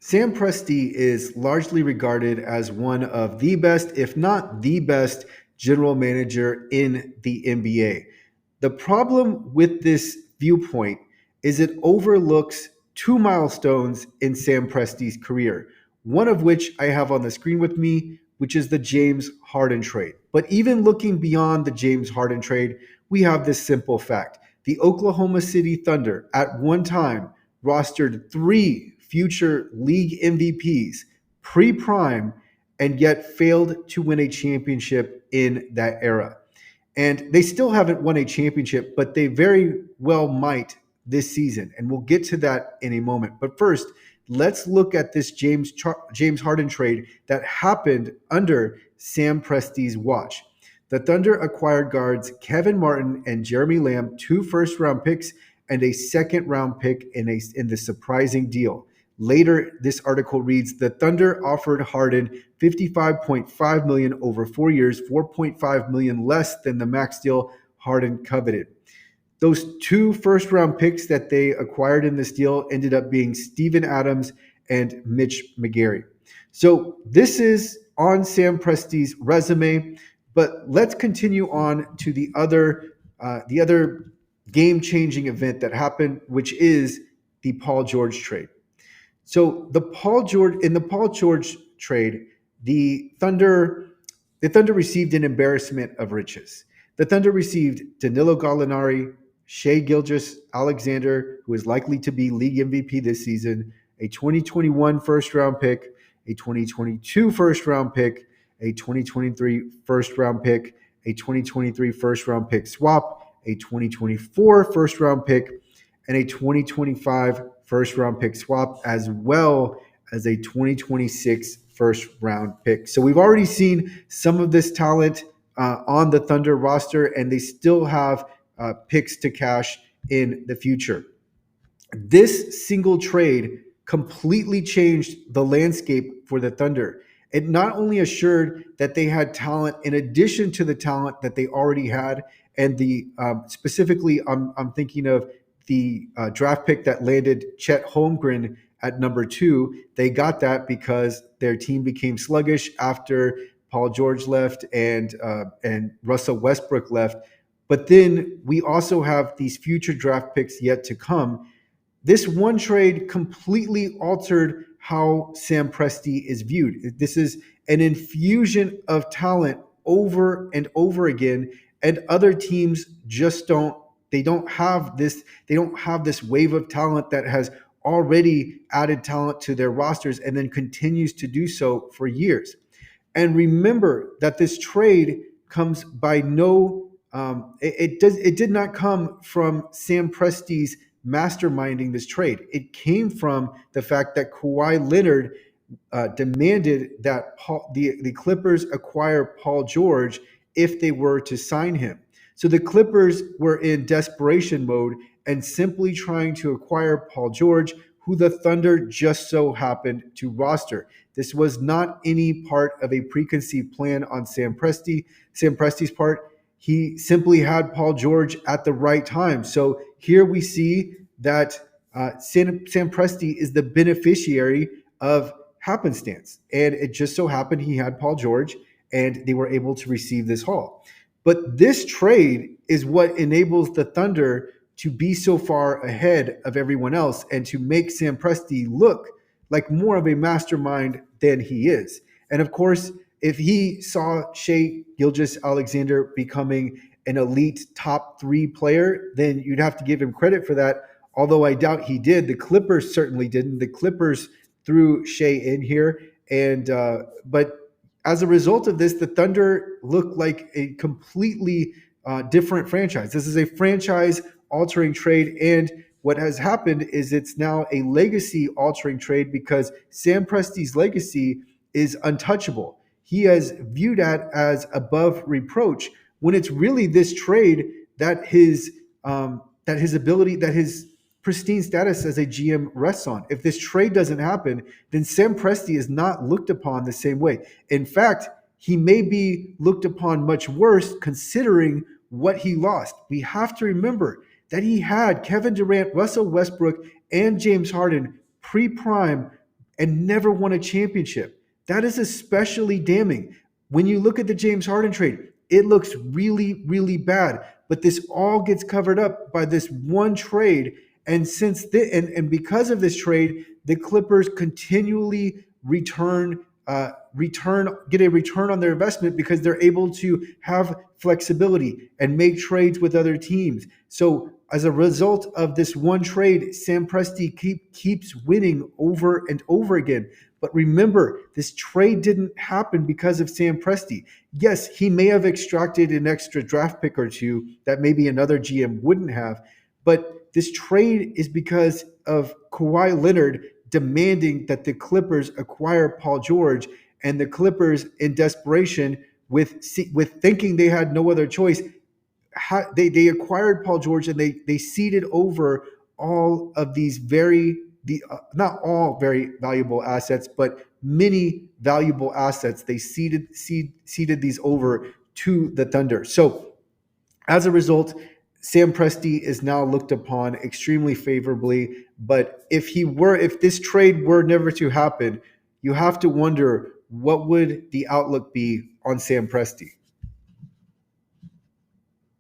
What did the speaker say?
Sam Presti is largely regarded as one of the best, if not the best, general manager in the NBA. The problem with this viewpoint is it overlooks two milestones in Sam Presti's career, one of which I have on the screen with me, which is the James Harden trade. But even looking beyond the James Harden trade, we have this simple fact. The Oklahoma City Thunder at one time rostered three future league MVPs pre-prime and yet failed to win a championship in that era. And they still haven't won a championship, but they very well might this season. And we'll get to that in a moment. But first, let's look at this James Harden trade that happened under Sam Presti's watch. The Thunder acquired guards Kevin Martin and Jeremy Lamb, two first-round picks, and a second-round pick in the surprising deal. Later, this article reads, the Thunder offered Harden $55.5 million over 4 years, $4.5 million less than the max deal Harden coveted. Those two first-round picks that they acquired in this deal ended up being Steven Adams and Mitch McGary. So this is on Sam Presti's resume, but let's continue on to the other game-changing event that happened, which is the Paul George trade. So in the Paul George trade, the Thunder received an embarrassment of riches. The Thunder received Danilo Gallinari, Shai Gilgeous-Alexander, who is likely to be league MVP this season, a 2021 first-round pick, a 2022 first-round pick, a 2023 first-round pick, a 2023 first-round pick swap, a 2024 first-round pick, and a 2025 first-round pick swap, as well as a 2026 first-round pick. So we've already seen some of this talent on the Thunder roster, and they still have picks to cash in the future. This single trade completely changed the landscape for the Thunder. It not only assured that they had talent in addition to the talent that they already had, and specifically, I'm thinking of the draft pick that landed Chet Holmgren at number 2. They got that because their team became sluggish after Paul George left and Russell Westbrook left. But then we also have these future draft picks yet to come. This one trade completely altered how Sam Presti is viewed. This is an infusion of talent over and over again, and other teams just don't have this wave of talent that has already added talent to their rosters and then continues to do so for years. And remember that this trade comes by it did not come from Sam Presti's masterminding this trade. It came from the fact that Kawhi Leonard demanded that the Clippers acquire Paul George if they were to sign him. So the Clippers were in desperation mode and simply trying to acquire Paul George, who the Thunder just so happened to roster. This was not any part of a preconceived plan on Sam Presti's part. He simply had Paul George at the right time. So here we see that Sam Presti is the beneficiary of happenstance. And it just so happened he had Paul George, and they were able to receive this haul. But this trade is what enables the Thunder to be so far ahead of everyone else and to make Sam Presti look like more of a mastermind than he is. And of course, if he saw Shai Gilgeous-Alexander becoming an elite top 3 player, then you'd have to give him credit for that. Although I doubt he did. The Clippers certainly didn't. The Clippers threw Shai in here. But as a result of this, the Thunder look like a completely different franchise. This is a franchise-altering trade, and what has happened is it's now a legacy-altering trade because Sam Presti's legacy is untouchable. He is viewed at as above reproach when it's really this trade that his pristine status as a GM rests on. If this trade doesn't happen, then Sam Presti is not looked upon the same way. In fact, he may be looked upon much worse considering what he lost. We have to remember that he had Kevin Durant, Russell Westbrook, and James Harden pre-prime and never won a championship. That is especially damning. When you look at the James Harden trade, it looks really, really bad. But this all gets covered up by this one trade. And and because of this trade, the Clippers continually get a return on their investment because they're able to have flexibility and make trades with other teams. So as a result of this one trade, Sam Presti keeps winning over and over again. But remember, this trade didn't happen because of Sam Presti. Yes, he may have extracted an extra draft pick or two that maybe another GM wouldn't have, but this trade is because of Kawhi Leonard demanding that the Clippers acquire Paul George, and the Clippers, in desperation, with thinking they had no other choice, they acquired Paul George, and they ceded over all of these not all very valuable assets, but many valuable assets. They ceded these over to the Thunder. So as a result, Sam Presti is now looked upon extremely favorably. But if this trade were never to happen, you have to wonder, what would the outlook be on Sam Presti?